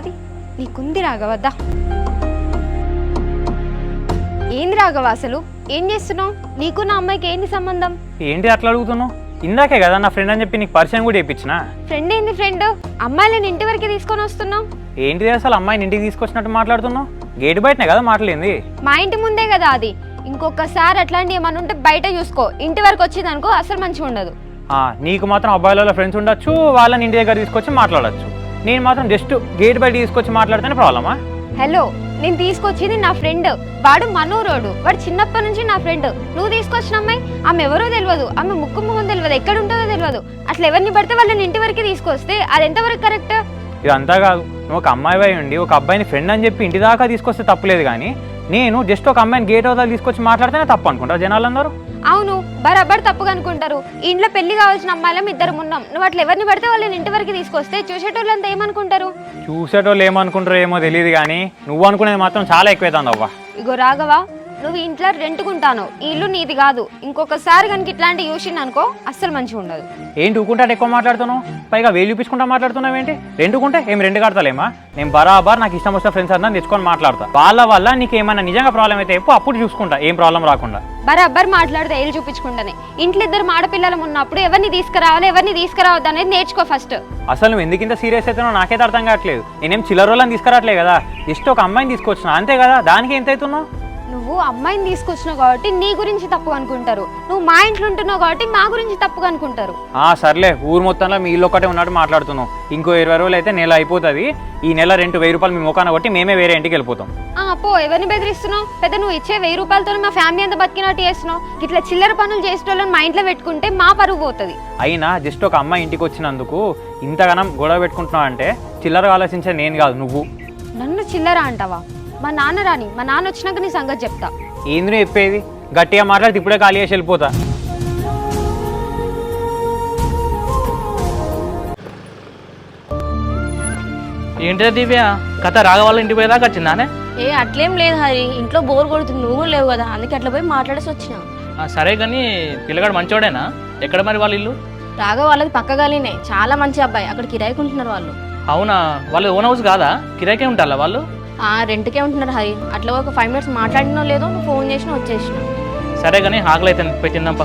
అది నీకుంది రాఘవద్దా. ఏంది రాఘవ అసలు ఏం చేస్తున్నావు? నీకు నా అమ్మాయికి ఏంది సంబంధం? ఏంటి అట్లా అడుగుతున్నావు? ఇందాకే కదా నా ఫ్రెండ్ అని చెప్పి నీకు పరిచయం కూడా చేయించిన. ఫ్రెండ్ ఏంది ఫ్రెండ్? అమ్మాయిలను ఇంటి వరకు తీసుకొని వస్తున్నావు. ఏంటిది అసలు అమ్మాయిని ఇంటికి తీసుకొచ్చినట్టు మాట్లాడుతున్నావు? గేటు బయటనే కదా మాట్లాడింది. మా ఇంటి ముందే కదా అది. ఇంకొకసారి అట్లాంటి ఏమన్నా ఉంటే బయట చూసుకో. ఇంటి వరకు వచ్చింది అనుకో అసలు మంచిగా ఉండదు. నీకు మాత్రం అబ్బాయిల ఫ్రెండ్స్ ఉండొచ్చు, వాళ్ళని ఇంటి దగ్గర తీసుకొచ్చి మాట్లాడచ్చు. నేను మాత్రం జస్ట్ గేట్ బయట తీసుకొచ్చి మాట్లాడితేనే ప్రాబ్లమా? హలో, నేను తీసుకొచ్చింది నా ఫ్రెండ్. వాడు మనోరోడు. వాడు చిన్నప్పటి నుంచి నా ఫ్రెండ్. నువ్వు తీసుకొచ్చిన అమ్మాయి ఆమె ఎవరో తెలియదు, ఆమె ముక్కు మొహం తెలియదు, ఎక్కడ ఉంటుందో తెలియదు. అట్లా ఎవరిని పడితే వాళ్ళని ఇంటి వరకు తీసుకొస్తే అది ఎంతవరకు కరెక్ట్? ఇదంతా కాదు. నువ్వు ఒక అమ్మాయి అయి ఉండి ఒక అబ్బాయిని ఫ్రెండ్ అని చెప్పి ఇంటి దాకా తీసుకొస్తే తప్పులేదు, కానీ నేను జస్ట్ ఒక అమ్మాయిని గేట్ అవతల తీసుకొచ్చి మాట్లాడితేనే తప్పు అనుకుంటారు జనాలందరూ. అవును, బరాబర్ తప్పుగా అనుకుంటారు. ఇంట్లో పెళ్లి కావాల్సిన అమ్మాయిలం ఇద్దరు ఉన్నాం. నువ్వు అట్లా ఎవరిని పడితే వాళ్ళని ఇంటి వరకు తీసుకొస్తే చూసేటోళ్ళంతా ఏమనుకుంటారు? చూసేటోళ్ళు ఏమనుకుంటారో ఏమో తెలియదు, కానీ నువ్వు అనుకునేది మాత్రం చాలా ఎక్కువైతుంది అవ్వ. ఇగో రాఘవ, నువ్వు ఇంట్లో రెంట్కుంటాను. ఈ ఇల్లు నీది కాదు. ఇంకొకసారి కనుక ఇట్లాంటి చూసింది అనుకో అస్సలు మంచిగా ఉండదు. ఏంటి ఊకుంటే ఎక్కువ మాట్లాడుతున్నావు? పైగా వేలు చూపించుకుంటా మాట్లాడుతున్నావు ఏంటి? రెండుకుంటే ఏం రెండు కడతలేమా? నేను బరాబర్ నాకు ఇష్టం వచ్చిన ఫ్రెండ్స్ అందరిని తెచ్చుకొని మాట్లాడతా. వాళ్ళ వల్ల నీకు ఏమైనా నిజంగా ప్రాబ్లం అయితే అప్పుడు చూసుకుంటా, ఏం ప్రాబ్లం రాకుండా. బరాబర్ మాట్లాడితే ఏళ్ళు చూపించుకుంటానే. ఇంట్లో ఇద్దరు మాడపిల్లలు ఉన్నప్పుడు ఎవరిని తీసుకురావాలి ఎవరిని తీసుకురావద్దు అనేది నేర్చుకో ఫస్ట్. అసలు నువ్వు ఎందుకు ఇంత సీరియస్ అవుతున్నావు నాకైతే అర్థం కావట్లేదు. నేనేం చిల్లరోళ్ళని తీసుకురావట్లేదు కదా, జస్ట్ ఒక అమ్మాయిని తీసుకొచ్చిన అంతే కదా. దానికి ఎంత అవుతున్నావు? నువ్వు అమ్మాయిని తీసుకొచ్చినావు కాబట్టి నీ గురించి తప్పుగా అనుకుంటారు. నువ్వు మా ఇంట్లో ఉంటున్నావు కాబట్టి మా గురించి తప్పుగా అనుకుంటారు. సర్లే, ఊరు మొత్తంలో మీ ఇల్లు ఒక్కటే ఉన్నట్టు మాట్లాడుతున్నావు. ఇంకో 20 రోజులు అయితే నెల అయిపోతుంది. ఈ నెల రెంట్ 1000 రూపాయలు మీ ముఖాన కొట్టి మేమే వేరే ఇంటికి వెళ్ళిపోతాం. పో, ఎవరిని బెదిరిస్తున్నావు? పెద్ద నువ్వు ఇచ్చే 1000 రూపాయలతో మా ఫ్యామిలీ అంతా బతికినట్టు చేస్తున్నావు. ఇట్లా చిల్లర పనులు చేసేటోళ్ళని మా ఇంట్లో పెట్టుకుంటే మా పరుగు పోతుంది. అయినా జస్ట్ ఒక అమ్మాయి ఇంటికి వచ్చినందుకు ఇంతగానం గొడవ పెట్టుకుంటున్నావు అంటే చిల్లరగా ఆలోచించే నేను కాదు నువ్వు. నన్ను చిల్లర అంటావా? మా నాన్న రాని, మా నాన్న వచ్చినాక నీ సంగతి చెప్తా. ఏంది నువ్వు చెప్పేది? గట్టిగా మాట్లాడితే ఇప్పుడే ఖాళీ చేసి వెళ్ళిపోతా. ఏంటిదా దివ్య కథ? రాఘవాళ్ళ ఇంటికి పోయేదాకా వచ్చిందానే? అట్లేం లేదు హరి, ఇంట్లో బోర్ కొడుతుంది, నువ్వు లేవు కదా, అందుకే అట్లా పోయి మాట్లాడేసి వచ్చినా. సరే కానీ పిల్లగాడు మంచోడేనా? ఎక్కడ మరి వాళ్ళ ఇల్లు? రాఘవ వాళ్ళది పక్కగాలినే, చాలా మంచి అబ్బాయి. అక్కడ కిరాయికి ఉంటున్నారు వాళ్ళు. అవునా? వాళ్ళు ఓన్ హౌస్ కాదా? కిరాయికే ఉంటారా వాళ్ళు? రెంట్కే ఉంటున్నారు హరి. అట్లా ఒక 5 minutes మాట్లాడినో లేదో, ఫోన్ చేసినా వచ్చేసిన. సరే కానీ ఆకలి అయితే పోయి తిందాంపా.